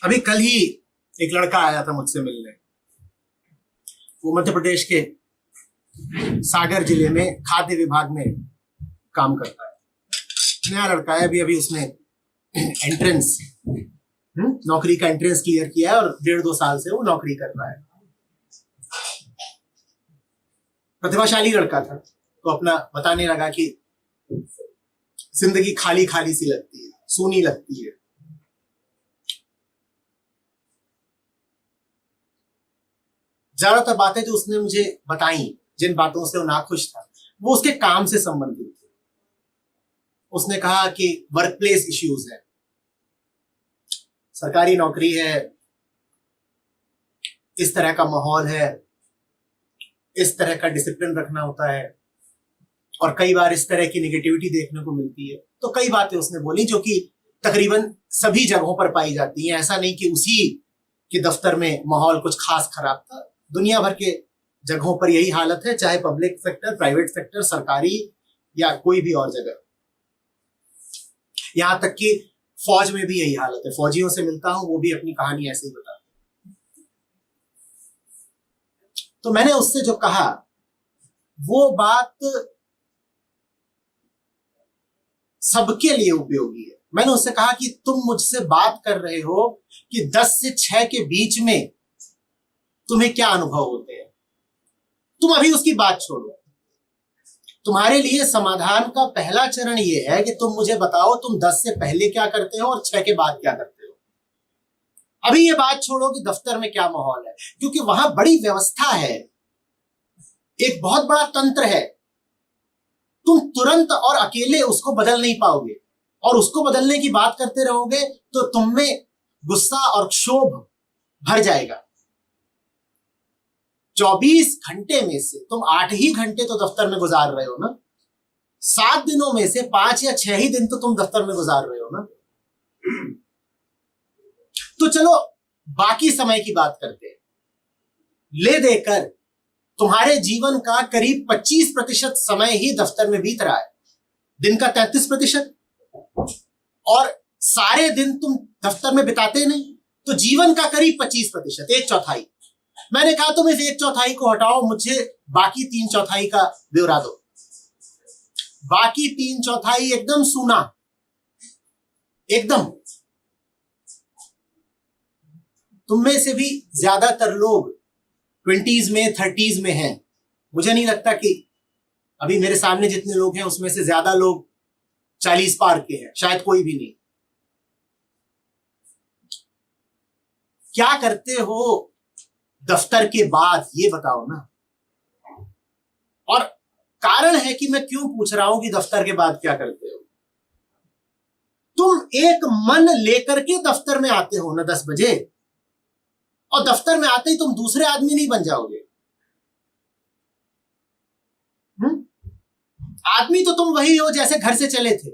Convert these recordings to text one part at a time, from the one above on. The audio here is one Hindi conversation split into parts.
अभी कल ही एक लड़का आया था मुझसे मिलने। वो मध्य प्रदेश के सागर जिले में खाद्य विभाग में काम करता है। नया लड़का है, अभी अभी उसने एंट्रेंस नौकरी का एंट्रेंस क्लियर किया है और 1.5-2 साल से वो नौकरी कर रहा है। प्रतिभाशाली लड़का था, तो अपना बताने लगा कि जिंदगी खाली खाली सी लगती है, सूनी लगती है। ज्यादातर बातें जो उसने मुझे बताई, जिन बातों से वो नाखुश था, वो उसके काम से संबंधित थी। उसने कहा कि वर्क प्लेस इश्यूज है, सरकारी नौकरी है, इस तरह का माहौल है, इस तरह का डिसिप्लिन रखना होता है, और कई बार इस तरह की निगेटिविटी देखने को मिलती है। तो कई बातें उसने बोली जो कि तकरीबन सभी जगहों पर पाई जाती हैं। ऐसा नहीं कि उसी के दफ्तर में माहौल कुछ खास खराब था, दुनिया भर के जगहों पर यही हालत है, चाहे पब्लिक सेक्टर, प्राइवेट सेक्टर, सरकारी या कोई भी और जगह। यहां तक कि फौज में भी यही हालत है। फौजियों से मिलता हूं, वो भी अपनी कहानी ऐसे ही बताते हैं। तो मैंने उससे जो कहा वो बात सबके लिए उपयोगी है। मैंने उससे कहा कि तुम मुझसे बात कर रहे हो कि 10 से 6 के बीच में तुम्हें क्या अनुभव होते हैं। तुम अभी उसकी बात छोड़ो। तुम्हारे लिए समाधान का पहला चरण यह है कि तुम मुझे बताओ तुम 10 से पहले क्या करते हो और 6 के बाद क्या करते हो। अभी ये बात छोड़ो कि दफ्तर में क्या माहौल है, क्योंकि वहां बड़ी व्यवस्था है, एक बहुत बड़ा तंत्र है। तुम तुरंत और अकेले उसको बदल नहीं पाओगे, और उसको बदलने की बात करते रहोगे तो तुम में गुस्सा और क्षोभ भर जाएगा। 24 घंटे में से तुम 8 ही घंटे तो दफ्तर में गुजार रहे हो ना। 7 दिनों में से 5 या 6 ही दिन तो तुम दफ्तर में गुजार रहे हो ना। तो चलो बाकी समय की बात करते हैं। ले देकर तुम्हारे जीवन का करीब 25% समय ही दफ्तर में बीत रहा है, दिन का 33%, और सारे दिन तुम दफ्तर में बिताते नहीं, तो जीवन का करीब 25%, 1/4। मैंने कहा तुम इस 1/4 को हटाओ, मुझे बाकी 3/4 का ब्यौरा दो। बाकी 3/4 एकदम सूना, एकदम। तुम में से भी ज्यादातर लोग 20s में 30s में हैं। मुझे नहीं लगता कि अभी मेरे सामने जितने लोग हैं उसमें से ज्यादा लोग 40 पार के हैं, शायद कोई भी नहीं। क्या करते हो दफ्तर के बाद, ये बताओ ना। और कारण है कि मैं क्यों पूछ रहा हूं कि दफ्तर के बाद क्या करते हो। तुम एक मन लेकर के दफ्तर में आते हो ना 10 बजे, और दफ्तर में आते ही तुम दूसरे आदमी नहीं बन जाओगे। आदमी तो तुम वही हो जैसे घर से चले थे।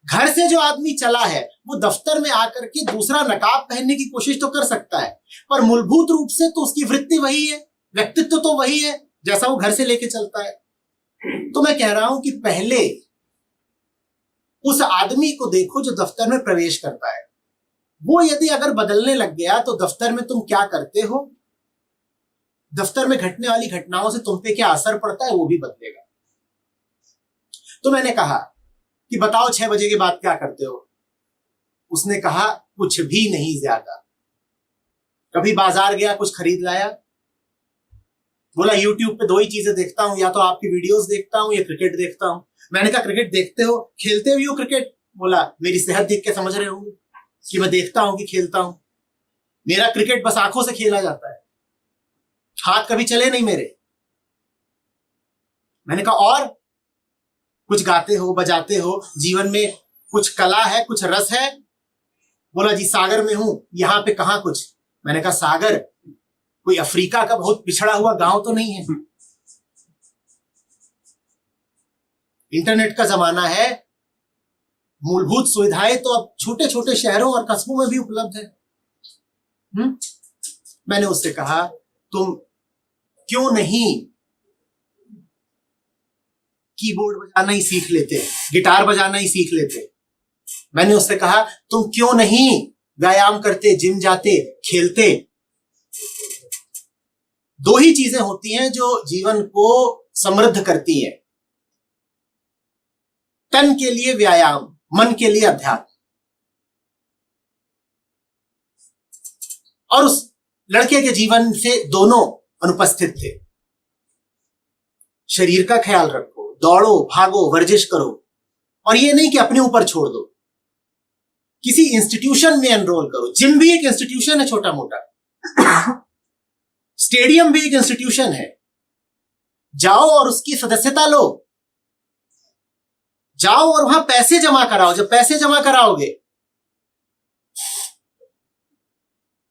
घर से जो आदमी चला है वो दफ्तर में आकर के दूसरा नकाब पहनने की कोशिश तो कर सकता है, पर मूलभूत रूप से तो उसकी वृत्ति वही है, व्यक्तित्व तो वही है जैसा वो घर से लेके चलता है। तो मैं कह रहा हूं कि पहले उस आदमी को देखो जो दफ्तर में प्रवेश करता है। वो यदि अगर बदलने लग गया तो दफ्तर में तुम क्या करते हो, दफ्तर में घटने वाली घटनाओं से तुम पे क्या असर पड़ता है, वो भी बदलेगा। तो मैंने कहा कि बताओ 6 बजे के बाद क्या करते हो। उसने कहा कुछ भी नहीं ज्यादा। कभी बाजार गया, कुछ खरीद लाया। बोला YouTube पे 2 ही चीजें देखता हूं, या तो आपकी वीडियोस देखता हूं या क्रिकेट देखता हूं। मैंने कहा क्रिकेट देखते हो, खेलते भी हो क्रिकेट? बोला मेरी सेहत देख के समझ रहे होंगे कि मैं देखता हूं कि खेलता हूं। मेरा क्रिकेट बस आंखों से खेला जाता है, हाथ कभी चले नहीं मेरे। मैंने कहा और कुछ गाते हो, बजाते हो, जीवन में कुछ कला है, कुछ रस है? बोला जी सागर में हूं, यहां पे कहां कुछ। मैंने कहा सागर कोई अफ्रीका का बहुत पिछड़ा हुआ गांव तो नहीं है। इंटरनेट का जमाना है, मूलभूत सुविधाएं तो अब छोटे छोटे शहरों और कस्बों में भी उपलब्ध है। मैंने उससे कहा तुम क्यों नहीं कीबोर्ड बजाना ही सीख लेते, गिटार बजाना ही सीख लेते। मैंने उससे कहा तुम क्यों नहीं व्यायाम करते, जिम जाते, खेलते। दो ही चीजें होती हैं जो जीवन को समृद्ध करती हैं, तन के लिए व्यायाम, मन के लिए अध्यात्म। और उस लड़के के जीवन से दोनों अनुपस्थित थे। शरीर का ख्याल रखो, दौड़ो, भागो, वर्जिश करो, और ये नहीं कि अपने ऊपर छोड़ दो, किसी इंस्टीट्यूशन में एनरोल करो। जिम भी एक इंस्टीट्यूशन है छोटा मोटा, स्टेडियम भी एक इंस्टीट्यूशन है। जाओ और उसकी सदस्यता लो, जाओ और वहां पैसे जमा कराओ। जब पैसे जमा कराओगे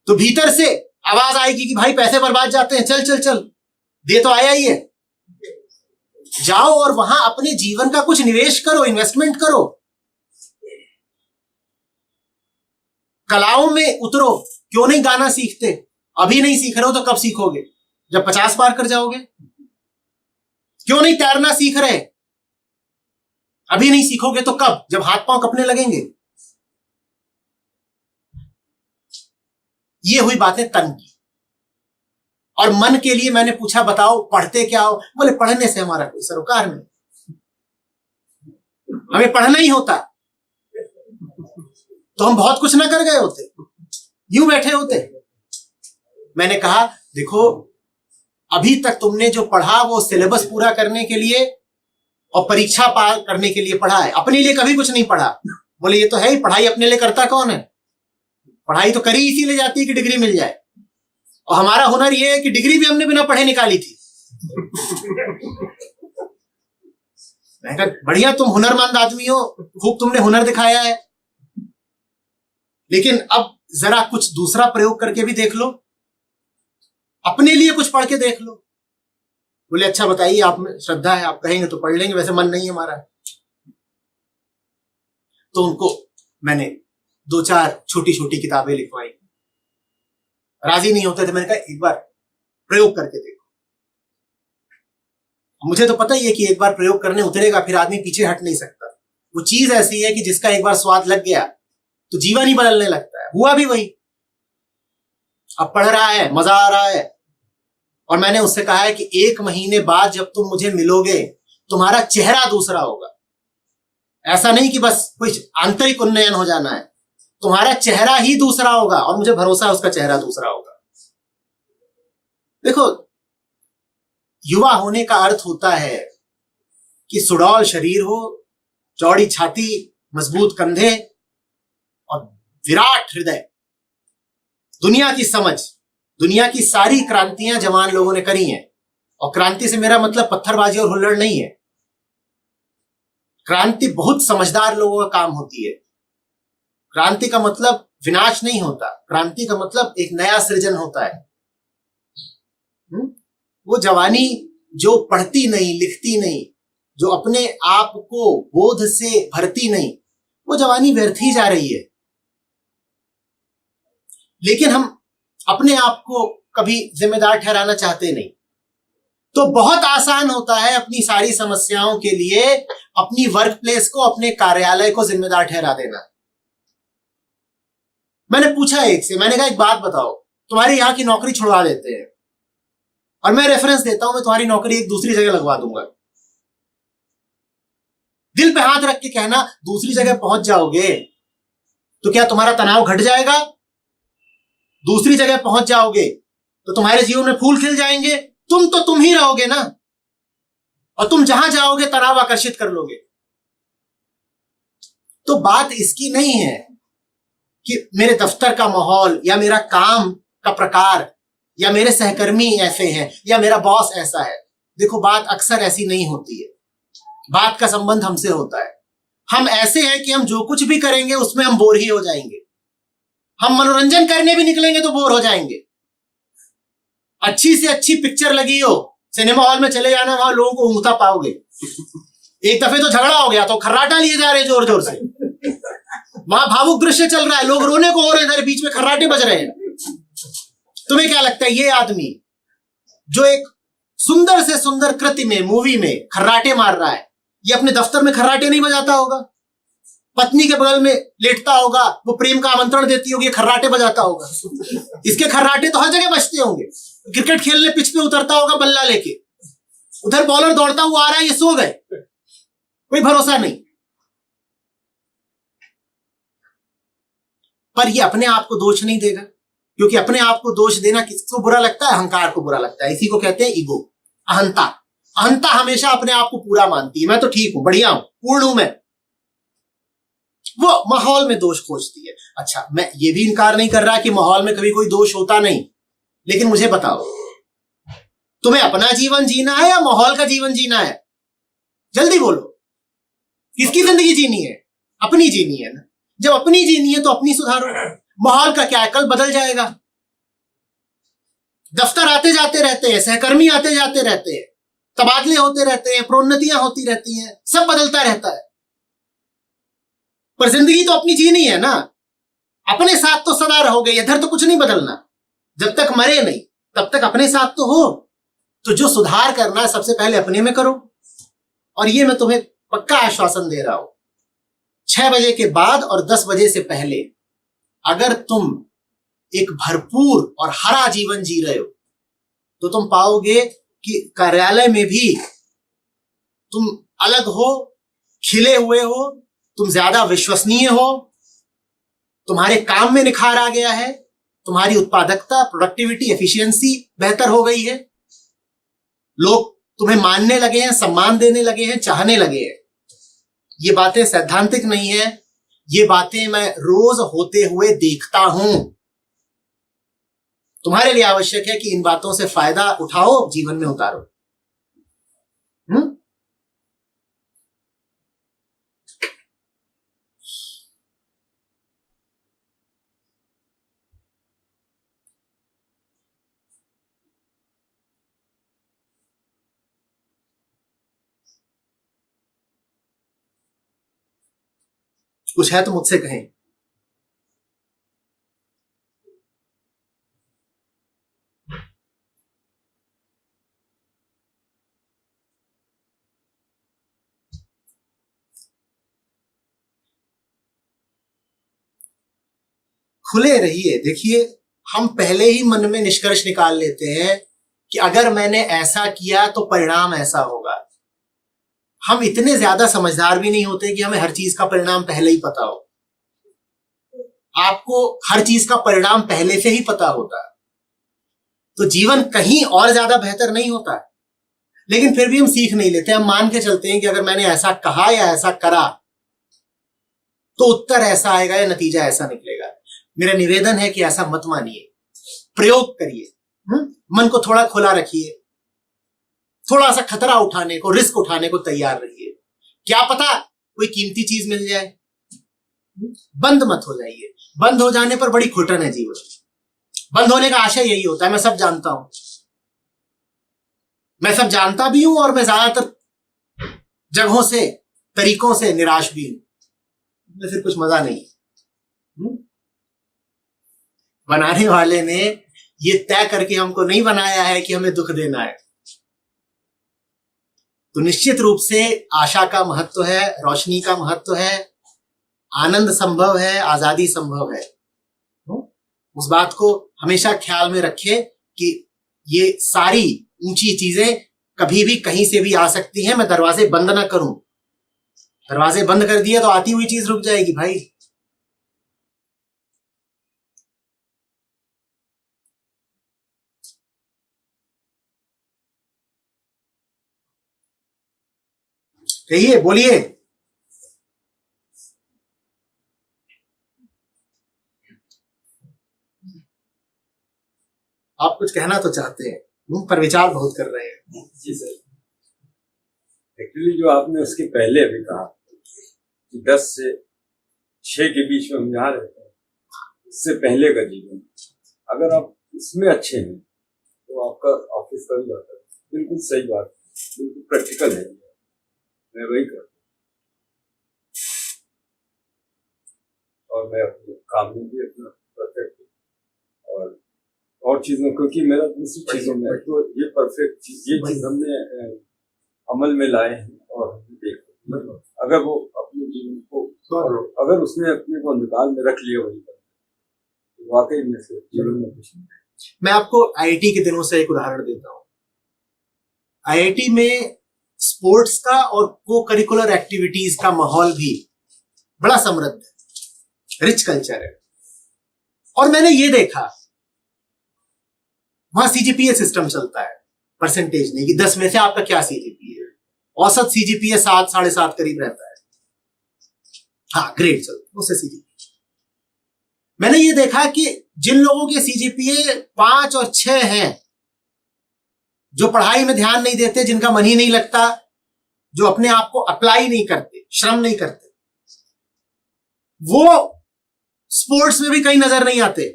तो भीतर से आवाज आएगी कि भाई पैसे बर्बाद जाते हैं, चल चल चल, दे तो आया ही है। जाओ और वहां अपने जीवन का कुछ निवेश करो, इन्वेस्टमेंट करो, कलाओं में उतरो। क्यों नहीं गाना सीखते? अभी नहीं सीख रहे हो तो कब सीखोगे? जब 50 पार कर जाओगे। क्यों नहीं तैरना सीख रहे? अभी नहीं सीखोगे तो कब? जब हाथ पांव कपने लगेंगे। ये हुई बातें तन की। और मन के लिए मैंने पूछा, बताओ पढ़ते क्या हो? बोले पढ़ने से हमारा कोई सरोकार नहीं, हमें पढ़ना ही होता तो हम बहुत कुछ ना कर गए होते, यूं बैठे होते। मैंने कहा देखो, अभी तक तुमने जो पढ़ा वो सिलेबस पूरा करने के लिए और परीक्षा पार करने के लिए पढ़ा है, अपने लिए कभी कुछ नहीं पढ़ा। बोले ये तो है ही, पढ़ाई अपने लिए करता कौन है? पढ़ाई तो करी इसीलिए जाती है कि डिग्री मिल जाए, और हमारा हुनर ये है कि डिग्री भी हमने बिना पढ़े निकाली थी। मैं कहा बढ़िया, तुम हुनरमंद आदमी हो, खूब तुमने हुनर दिखाया है, लेकिन अब जरा कुछ दूसरा प्रयोग करके भी देख लो, अपने लिए कुछ पढ़ के देख लो। बोले अच्छा बताइए, आप में श्रद्धा है, आप कहेंगे तो पढ़ लेंगे, वैसे मन नहीं है हमारा। तो उनको मैंने 2-4 छोटी छोटी किताबें लिखवाई, राजी नहीं होते थे। मैंने कहा एक बार प्रयोग करके देखो। मुझे तो पता ही है कि एक बार प्रयोग करने उतरेगा फिर आदमी पीछे हट नहीं सकता। वो चीज ऐसी है कि जिसका एक बार स्वाद लग गया तो जीवन ही बदलने लगता है। हुआ भी वही। अब पढ़ रहा है, मजा आ रहा है, और मैंने उससे कहा है कि 1 महीने बाद जब तुम मुझे मिलोगे तुम्हारा चेहरा दूसरा होगा। ऐसा नहीं कि बस कुछ आंतरिक उन्नयन हो जाना है, तुम्हारा चेहरा ही दूसरा होगा, और मुझे भरोसा है उसका चेहरा दूसरा होगा। देखो, युवा होने का अर्थ होता है कि सुडौल शरीर हो, चौड़ी छाती, मजबूत कंधे और विराट हृदय। दुनिया की समझ, दुनिया की सारी क्रांतियां जवान लोगों ने करी हैं, और क्रांति से मेरा मतलब पत्थरबाजी और हुल्लड़ नहीं है। क्रांति बहुत समझदार लोगों का काम होती है। क्रांति का मतलब विनाश नहीं होता, क्रांति का मतलब एक नया सृजन होता है। वो जवानी जो पढ़ती नहीं, लिखती नहीं, जो अपने आप को बोध से भरती नहीं, वो जवानी व्यर्थ ही जा रही है। लेकिन हम अपने आप को कभी जिम्मेदार ठहराना चाहते नहीं। तो बहुत आसान होता है अपनी सारी समस्याओं के लिए अपनी वर्क प्लेस को, अपने कार्यालय को जिम्मेदार ठहरा देना। मैंने पूछा एक से, मैंने कहा एक बात बताओ, तुम्हारी यहां की नौकरी छुड़वा देते हैं और मैं रेफरेंस देता हूं, मैं तुम्हारी नौकरी एक दूसरी जगह लगवा दूंगा। दिल पे हाथ रख के कहना, दूसरी जगह पहुंच जाओगे तो क्या तुम्हारा तनाव घट जाएगा? दूसरी जगह पहुंच जाओगे तो तुम्हारे जीवन में फूल खिल जाएंगे? तुम तो तुम ही रहोगे ना, और तुम जहां जाओगे तनाव आकर्षित कर लोगे। तो बात इसकी नहीं है कि मेरे दफ्तर का माहौल या मेरा काम का प्रकार या मेरे सहकर्मी ऐसे हैं या मेरा बॉस ऐसा है। देखो, बात अक्सर ऐसी नहीं होती है। बात का संबंध हमसे होता है। हम ऐसे हैं कि हम जो कुछ भी करेंगे उसमें हम बोर ही हो जाएंगे। हम मनोरंजन करने भी निकलेंगे तो बोर हो जाएंगे। अच्छी से अच्छी पिक्चर लगी हो, सिनेमा हॉल में चले जाना, वहां लोगों को ऊँगता पाओगे। एक दफे तो झगड़ा हो गया तो खर्राटा लिए जा रहे जोर जोर से, वहां भावुक दृश्य चल रहा है, लोग रोने को हो रहे, इधर बीच में खर्राटे बज रहे हैं। तुम्हें क्या लगता है ये आदमी जो एक सुंदर से सुंदर कृति में, मूवी में खर्राटे मार रहा है, ये अपने दफ्तर में खर्राटे नहीं बजाता होगा? पत्नी के बगल में लेटता होगा, वो प्रेम का आमंत्रण देती होगी, खर्राटे बजाता होगा। इसके खर्राटे तो हर जगह बजते होंगे। क्रिकेट खेलने पिच पे उतरता होगा बल्ला लेके, उधर बॉलर दौड़ता हुआ आ रहा है, ये सो गए, कोई भरोसा नहीं। पर ये अपने आप को दोष नहीं देगा, क्योंकि अपने आप को दोष देना किसको बुरा लगता है? अहंकार को बुरा लगता है। इसी को कहते हैं ईगो, अहंता। अहंता हमेशा अपने आप को पूरा मानती है, मैं तो ठीक हूं, बढ़िया हूं, पूर्ण हूं मैं। वो माहौल में दोष खोजती है। अच्छा, मैं ये भी इनकार नहीं कर रहा कि माहौल में कभी कोई दोष होता नहीं, लेकिन मुझे बताओ, तुम्हें अपना जीवन जीना है या माहौल का जीवन जीना है? जल्दी बोलो, किसकी जिंदगी जीनी है? अपनी जीनी है ना। जब अपनी जीनी है तो अपनी सुधारो। माहौल का क्या है, कल बदल जाएगा। दफ्तर आते जाते रहते हैं, सहकर्मी आते जाते रहते हैं, तबादले होते रहते हैं, प्रोन्नतियां होती रहती हैं, सब बदलता रहता है। पर जिंदगी तो अपनी जीनी है ना। अपने साथ तो सदा रहोगे, इधर तो कुछ नहीं बदलना। जब तक मरे नहीं तब तक अपने साथ तो हो। तो जो सुधार करना है सबसे पहले अपने में करो। और ये मैं तुम्हें पक्का आश्वासन दे रहा हूं, 6 बजे के बाद और 10 बजे से पहले अगर तुम एक भरपूर और हरा जीवन जी रहे हो तो तुम पाओगे कि कार्यालय में भी तुम अलग हो, खिले हुए हो, तुम ज्यादा विश्वसनीय हो, तुम्हारे काम में निखार आ गया है, तुम्हारी उत्पादकता, प्रोडक्टिविटी, एफिशिएंसी बेहतर हो गई है, लोग तुम्हें मानने लगे हैं, सम्मान देने लगे हैं, चाहने लगे हैं। ये बातें सैद्धांतिक नहीं है, ये बातें मैं रोज होते हुए देखता हूं। तुम्हारे लिए आवश्यक है कि इन बातों से फायदा उठाओ, जीवन में उतारो। कुछ है तो मुझसे कहें। खुले रहिए। देखिए, हम पहले ही मन में निष्कर्ष निकाल लेते हैं कि अगर मैंने ऐसा किया तो परिणाम ऐसा होगा। हम इतने ज्यादा समझदार भी नहीं होते कि हमें हर चीज का परिणाम पहले ही पता हो। आपको हर चीज का परिणाम पहले से ही पता होता है तो जीवन कहीं और ज्यादा बेहतर नहीं होता है। लेकिन फिर भी हम सीख नहीं लेते, हम मान के चलते हैं कि अगर मैंने ऐसा कहा या ऐसा करा तो उत्तर ऐसा आएगा या नतीजा ऐसा निकलेगा। मेरा निवेदन है कि ऐसा मत मानिए, प्रयोग करिए, मन को थोड़ा खुला रखिए, थोड़ा सा खतरा उठाने को, रिस्क उठाने को तैयार रहिए। क्या पता कोई कीमती चीज मिल जाए। बंद मत हो जाइए। बंद हो जाने पर बड़ी घुटन है जीवन। बंद होने का आशय यही होता है। मैं सब जानता हूं, मैं सब जानता भी हूं और मैं ज्यादातर जगहों से, तरीकों से निराश भी हूं। फिर कुछ मजा नहीं। बनाने वाले ने ये तय करके हमको नहीं बनाया है कि हमें दुख देना है। तो निश्चित रूप से आशा का महत्व है, रोशनी का महत्व है, आनंद संभव है, आजादी संभव है। उस बात को हमेशा ख्याल में रखिए कि ये सारी ऊंची चीजें कभी भी कहीं से भी आ सकती हैं। मैं दरवाजे बंद ना करूं। दरवाजे बंद कर दिए तो आती हुई चीज रुक जाएगी भाई। कहिए, बोलिए। आप कुछ कहना तो चाहते हैं पर विचार बहुत कर रहे हैं। जी सर, एक्चुअली जो आपने उसके पहले अभी कहा कि 10 से 6 के बीच में हम जहाँ रहते हैं, इससे पहले का जीवन, अगर आप इसमें अच्छे हैं तो आपका ऑफिस का भी जाता है। बिल्कुल सही बात, बिल्कुल प्रैक्टिकल है। मैं वही करता हूँ और मैं अपने काम में भी अपना परफेक्ट और चीजों, क्योंकि मेरा दूसरी चीजों में तो ये परफेक्ट चीज, ये चीज हमने अमल में लाए हैं और हमने देखा। अगर वो अपने जीवन को तो अगर उसने अपने को अंधकार में रख लिया वही तो वाकई में से जीवन में कुछ नहीं। मैं आपको आईआईटी के दिनों से एक उदाहरण देता हूं। आईआईटी में स्पोर्ट्स का और को करिकुलर एक्टिविटीज का माहौल भी बड़ा समृद्ध है, रिच कल्चर है। और मैंने ये देखा वहां सीजीपीए सिस्टम चलता है, परसेंटेज नहीं कि 10 में से आपका क्या सीजीपीए है। औसत सीजीपीए 7 7.5 करीब रहता है। हाँ, ग्रेड चलता है उससे सीजीपीए। मैंने ये देखा कि जिन लोगों के सीजीपीए 5 और 6 हैं, जो पढ़ाई में ध्यान नहीं देते, जिनका मन ही नहीं लगता, जो अपने आप को अप्लाई नहीं करते, श्रम नहीं करते, वो स्पोर्ट्स में भी कहीं नजर नहीं आते,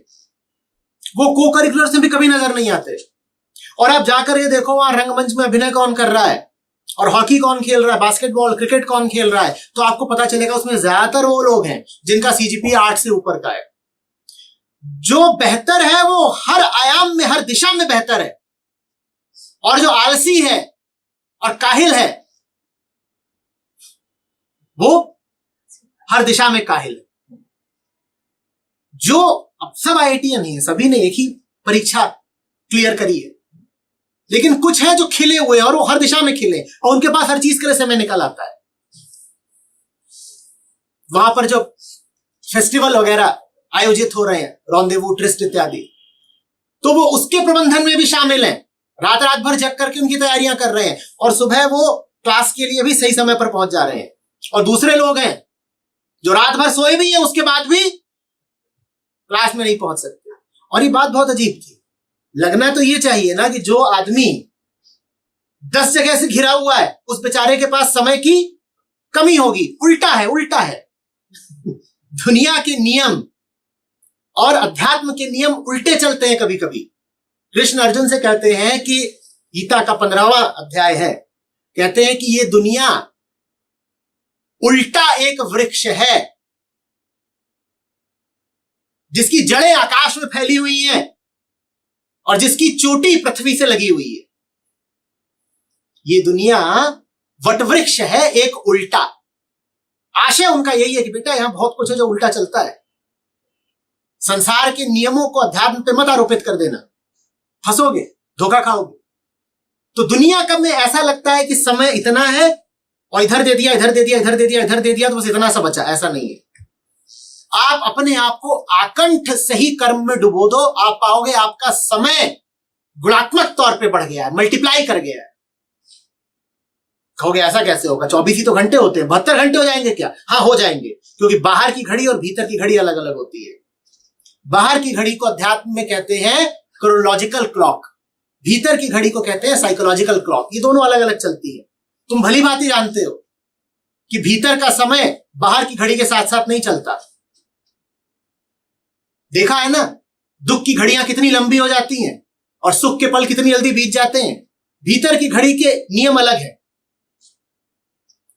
वो को करिकुलर में भी कभी नजर नहीं आते। और आप जाकर ये देखो वहां रंगमंच में अभिनय कौन कर रहा है और हॉकी कौन खेल रहा है, बास्केटबॉल क्रिकेट कौन खेल रहा है, तो आपको पता चलेगा उसमें ज्यादातर वो लोग हैं जिनका सीजीपीए 8 से ऊपर का है। जो बेहतर है वो हर आयाम में, हर दिशा में बेहतर है, और जो आलसी है और काहिल है वो हर दिशा में काहिल है। जो अब सब आईआईटीएन ही है, सभी ने एक ही परीक्षा क्लियर करी है, लेकिन कुछ है जो खिले हुए हैं और वो हर दिशा में खिले और उनके पास हर चीज के लिए समय निकल आता है। वहां पर जो फेस्टिवल वगैरह आयोजित हो रहे हैं, रॉन्डेवू ट्रिस्ट इत्यादि, तो वो उसके प्रबंधन में भी शामिल हैं। रात रात भर जग करके उनकी तैयारियां कर रहे हैं और सुबह वो क्लास के लिए भी सही समय पर पहुंच जा रहे हैं। और दूसरे लोग हैं जो रात भर सोए भी हैं, उसके बाद भी क्लास में नहीं पहुंच सकते। और ये बात बहुत अजीब थी। लगना तो ये चाहिए ना कि जो आदमी 10 जगह से घिरा हुआ है उस बेचारे के पास समय की कमी होगी। उल्टा है, उल्टा है। दुनिया के नियम और अध्यात्म के नियम उल्टे चलते हैं कभी कभी। कृष्ण अर्जुन से कहते हैं कि गीता का 15वां अध्याय है, कहते हैं कि ये दुनिया उल्टा एक वृक्ष है जिसकी जड़ें आकाश में फैली हुई हैं और जिसकी चोटी पृथ्वी से लगी हुई है। ये दुनिया वटवृक्ष है, एक उल्टा। आशय उनका यही है कि बेटा यहां बहुत कुछ है जो उल्टा चलता है। संसार के नियमों को अध्यात्म पे मत आरोपित कर देना, फंसोगे, धोखा खाओगे। तो दुनिया का में ऐसा लगता है कि समय इतना है और इधर दे दिया, इधर दे दिया, इधर दे दिया, इधर दे दिया, तो बस इतना सा बचा। ऐसा नहीं है। आप अपने आप को आकंठ सही कर्म में डुबो दो, आप पाओगे आपका समय गुणात्मक तौर पे बढ़ गया है, मल्टीप्लाई कर गया है। कहोगे ऐसा कैसे होगा, 24 ही तो घंटे होते हैं, 72 घंटे हो जाएंगे क्या? हाँ, हो जाएंगे, क्योंकि बाहर की घड़ी और भीतर की घड़ी अलग अलग होती है। बाहर की घड़ी को अध्यात्म में कहते हैं क्रोनोलॉजिकल क्लॉक, भीतर की घड़ी को कहते हैं साइकोलॉजिकल क्लॉक। ये दोनों अलग अलग चलती है। तुम भली भांति जानते हो कि भीतर का समय बाहर की घड़ी के साथ साथ नहीं चलता। देखा है ना, दुख की घड़ियां कितनी लंबी हो जाती हैं और सुख के पल कितनी जल्दी बीत जाते हैं। भीतर की घड़ी के नियम अलग है।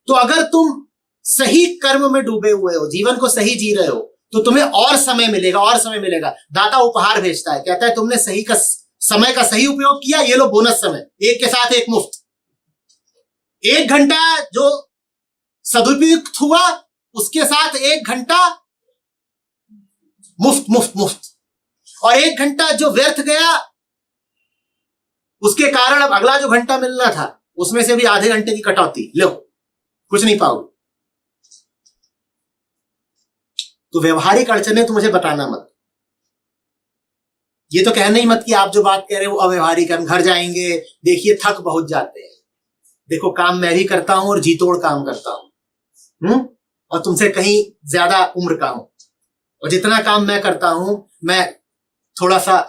तो अगर तुम सही कर्म में डूबे हुए हो, जीवन को सही जी रहे हो, तो तुम्हें और समय मिलेगा, और समय मिलेगा। दाता उपहार भेजता है, कहता है तुमने सही का समय का सही उपयोग किया, ये लो बोनस समय, एक के साथ एक मुफ्त। 1 घंटा जो सदुपयुक्त हुआ उसके साथ 1 घंटा मुफ्त मुफ्त मुफ्त, और 1 घंटा जो व्यर्थ गया उसके कारण अब अगला जो घंटा मिलना था उसमें से भी आधे घंटे की कटौती। लो, कुछ नहीं पाओगे। तो व्यवहारिक अड़चने तो मुझे बताना मत। ये तो कहना ही मत कि आप जो बात कह रहे हो वो अव्यवहारिक है, हम घर जाएंगे, देखिए थक बहुत जाते हैं। देखो, काम मैं भी करता हूं और जी तोड़ काम करता हूं, और तुमसे कहीं ज्यादा उम्र का हूं, और जितना काम मैं करता हूं मैं थोड़ा सा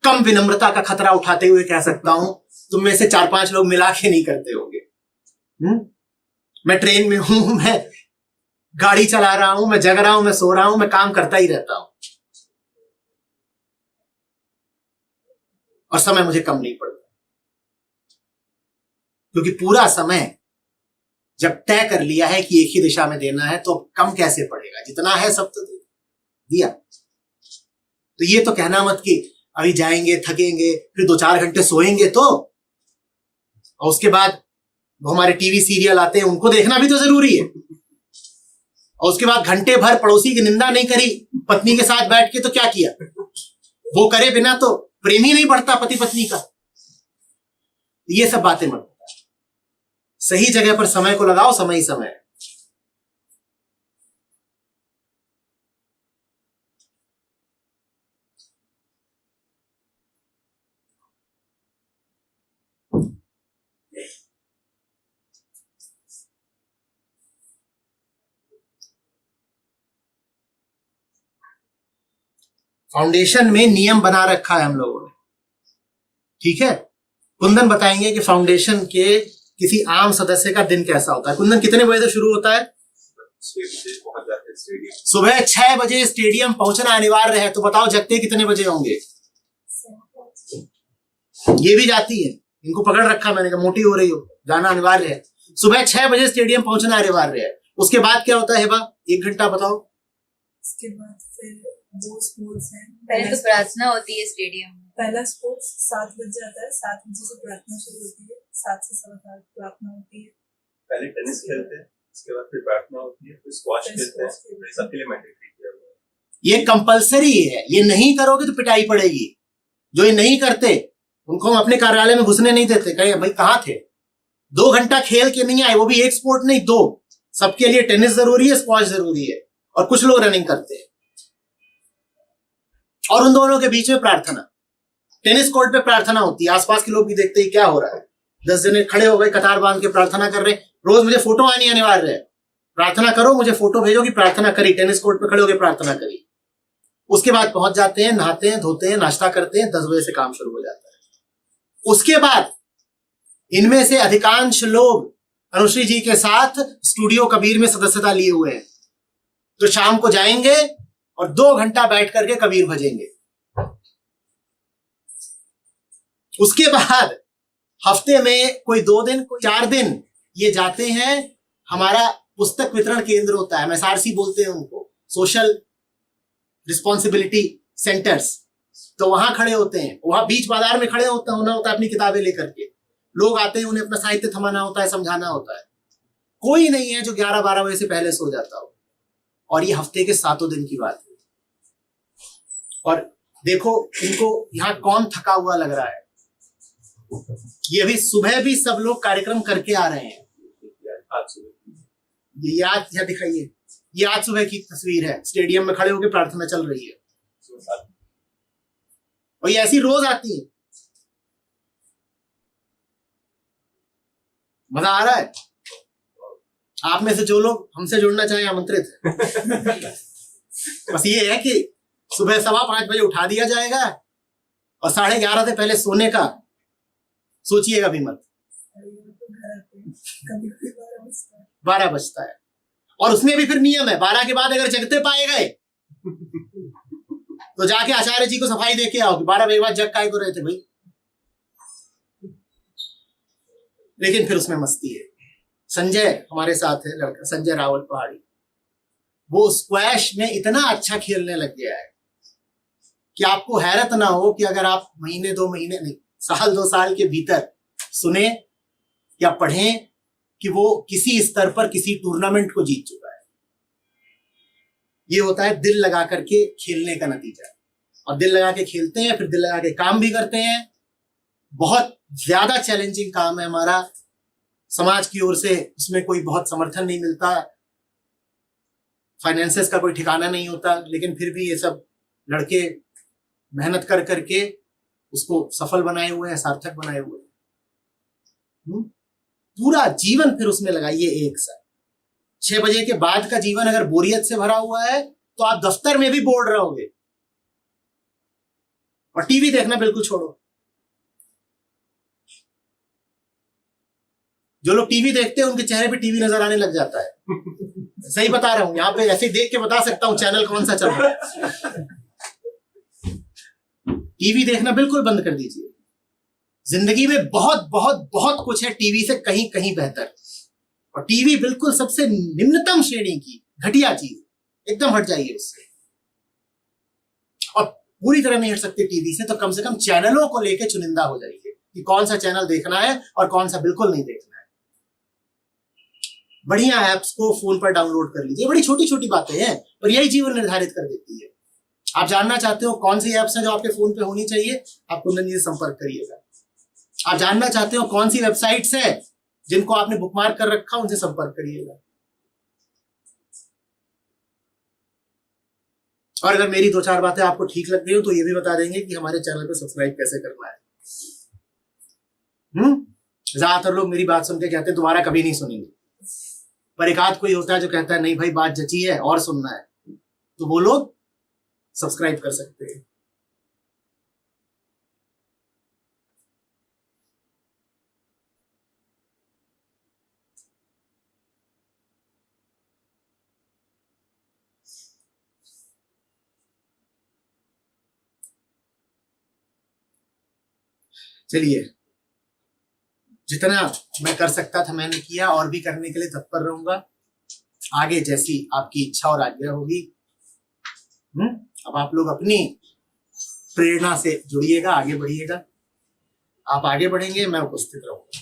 कम विनम्रता का खतरा उठाते हुए कह सकता हूं, तुम में से 4-5 लोग मिला के नहीं करते होंगे। मैं ट्रेन में हूं, मैं गाड़ी चला रहा हूं, मैं जग रहा हूं, मैं सो रहा हूं, मैं काम करता ही रहता हूं और समय मुझे कम नहीं पड़ता, क्योंकि पूरा समय जब तय कर लिया है कि एक ही दिशा में देना है तो कम कैसे पड़ेगा, जितना है सब तो दिया। तो ये तो कहना मत कि अभी जाएंगे, थकेंगे, फिर 2-4 घंटे सोएंगे तो, और उसके बाद वो हमारे टीवी सीरियल आते हैं उनको देखना भी तो जरूरी है। और उसके बाद घंटे भर पड़ोसी की निंदा नहीं करी पत्नी के साथ बैठ के, तो क्या किया? वो करे बिना तो प्रेम ही नहीं बढ़ता पति पत्नी का। ये सब बातें मत बताओ, सही जगह पर समय को लगाओ, समय ही समय है। फाउंडेशन में नियम बना रखा है हम लोगों ने, ठीक है। कुंदन बताएंगे कि फाउंडेशन के किसी आम सदस्य का दिन कैसा होता है। कुंदन, कितने बजे से शुरू होता है? सुबह 6 बजे स्टेडियम पहुंचना अनिवार्य है। तो बताओ जगते कितने बजे होंगे? ये भी जाती है, इनको पकड़ रखा मैंने कहा मोटी हो रही हो, जाना अनिवार्य है। सुबह 6 बजे स्टेडियम पहुंचना अनिवार्य है। उसके बाद क्या होता है हेबा, 1 घंटा बताओ। उसके बाद फिर 2 स्पोर्ट्स हैं। पहले तो प्रार्थना होती है स्टेडियम में। पहला स्पोर्ट्स 7 बज जाता है, 7 बजे से प्रार्थना शुरू होती है, 7 से 7:15 प्रार्थना होती है। पहले टेनिस खेलते हैं, उसके बाद फिर प्रार्थना होती है, फिर स्क्वाश खेलते हैं। सबके लिए मैंडेटरी किया हुआ है। ये कंपलसरी है, ये नहीं करोगे तो पिटाई पड़ेगी। जो ये नहीं करते उनको हम अपने कार्यालय में घुसने नहीं देते। कहे भाई कहाँ थे? 2 घंटा खेल के नहीं आए, वो भी एक स्पोर्ट नहीं 2। सबके लिए टेनिस जरूरी है, स्क्वाश जरूरी है, और कुछ लोग रनिंग करते हैं। और उन दोनों के बीच में प्रार्थना, टेनिस कोर्ट पे प्रार्थना होती है। आसपास के लोग भी देखते ही क्या हो रहा है, 10 जने खड़े हो गए कतार बांध के प्रार्थना कर रहे। रोज मुझे फोटो आनी अनिवार्य है, प्रार्थना करो, मुझे फोटो भेजो कि प्रार्थना करी, टेनिस कोर्ट पे खड़े होकर प्रार्थना करी। उसके बाद पहुंच जाते हैं, नहाते हैं, धोते हैं, नाश्ता करते हैं, 10 बजे से काम शुरू हो जाता है। उसके बाद इनमें से अधिकांश लोग अनुश्री जी के साथ स्टूडियो कबीर में सदस्यता लिए हुए हैं। तो शाम को जाएंगे और 2 घंटा बैठ करके कबीर भजेंगे। उसके बाद हफ्ते में कोई 2 दिन, कोई 4 दिन ये जाते हैं। हमारा पुस्तक वितरण केंद्र होता है, MSRC बोलते हैं उनको, सोशल रिस्पॉन्सिबिलिटी सेंटर्स। तो वहां खड़े होते हैं, वहां बीच बाजार में खड़े होना होता है अपनी किताबें लेकर के। लोग आते हैं, उन्हें अपना साहित्य थमाना होता है, समझाना होता है। कोई नहीं है जो 11-12 बजे से पहले सो जाता हो। और ये हफ्ते के 7 दिन की बात है। और देखो इनको यहाँ कौन थका हुआ लग रहा है। ये अभी सुबह भी सब लोग कार्यक्रम करके आ रहे हैं। ये आज यहाँ दिखाइए, ये आज सुबह की तस्वीर है, स्टेडियम में खड़े होकर प्रार्थना चल रही है। और ये ऐसी रोज आती है। मजा आ रहा है? आप में से जो लोग हमसे जुड़ना चाहें आमंत्रित है। बस ये है कि सुबह 5:15 बजे उठा दिया जाएगा और 11:30 से पहले सोने का सोचिएगा भी मत। 12 बजता है। और उसमें भी फिर नियम है, 12 के बाद अगर जगते पाए गए तो जाके आचार्य जी को सफाई दे के आओ कि 12 बजे के बाद जग काय को रहे थे भाई। लेकिन फिर उसमें मस्ती है। संजय हमारे साथ है, लड़का संजय रावल पहाड़ी, वो स्क्वैश में इतना अच्छा खेलने लग गया है कि आपको हैरत ना हो कि अगर आप महीने 2 महीने नहीं, साल 2 साल के भीतर सुने या पढ़ें कि वो किसी स्तर पर किसी टूर्नामेंट को जीत चुका है। ये होता है दिल लगा करके खेलने का नतीजा। और दिल लगा के खेलते हैं, फिर दिल लगा के काम भी करते हैं। बहुत ज्यादा चैलेंजिंग काम है हमारा, समाज की ओर से उसमें कोई बहुत समर्थन नहीं मिलता, फाइनेंसेस का कोई ठिकाना नहीं होता। लेकिन फिर भी ये सब लड़के मेहनत कर करके उसको सफल बनाए हुए हैं, सार्थक बनाए हुए हैं। पूरा जीवन फिर उसमें लगाइए एक साथ। 6 बजे के बाद का जीवन अगर बोरियत से भरा हुआ है तो आप दफ्तर में भी बोर रहोगे। और टीवी देखना बिल्कुल छोड़ो। जो लोग टीवी देखते हैं उनके चेहरे पे टीवी नजर आने लग जाता है। सही बता रहा हूं, यहाँ पे ऐसे देख के बता सकता हूं चैनल कौन सा चल रहा है। टीवी देखना बिल्कुल बंद कर दीजिए। जिंदगी में बहुत बहुत बहुत कुछ है टीवी से कहीं कहीं बेहतर। और टीवी बिल्कुल सबसे निम्नतम श्रेणी की घटिया चीज, एकदम हट जाइए उससे। और पूरी तरह नहीं हट सकते टीवी से तो कम से कम चैनलों को लेकर चुनिंदा हो जाइए कि कौन सा चैनल देखना है और कौन सा बिल्कुल नहीं देखना है। बढ़िया ऐप्स को फोन पर डाउनलोड कर लीजिए। बड़ी छोटी छोटी बातें हैं पर यही जीवन निर्धारित कर देती है। आप जानना चाहते हो कौन सी ऐप्स हैं जो आपके फोन पे होनी चाहिए, आप कुंदन जी से संपर्क करिएगा। आप जानना चाहते हो कौन सी वेबसाइट्स है जिनको आपने बुकमार्क कर रखा, उनसे संपर्क करिएगा। और अगर मेरी 2-4 बातें आपको ठीक लग गई हो तो ये भी बता देंगे कि हमारे चैनल पे सब्सक्राइब कैसे करना है। ज्यादातर लोग मेरी बात सुन के कहते हैं दोबारा कभी नहीं सुनेंगे, पर एक आध कोई होता है जो कहता है नहीं भाई बात जची है और सुनना है, तो वो लोग सब्सक्राइब कर सकते हैं। चलिए, जितना मैं कर सकता था मैंने किया, और भी करने के लिए तत्पर रहूंगा। आगे जैसी आपकी इच्छा और आज्ञा होगी। अब आप लोग अपनी प्रेरणा से जुड़िएगा, आगे बढ़िएगा। आप आगे बढ़ेंगे, मैं उपस्थित रहूंगा।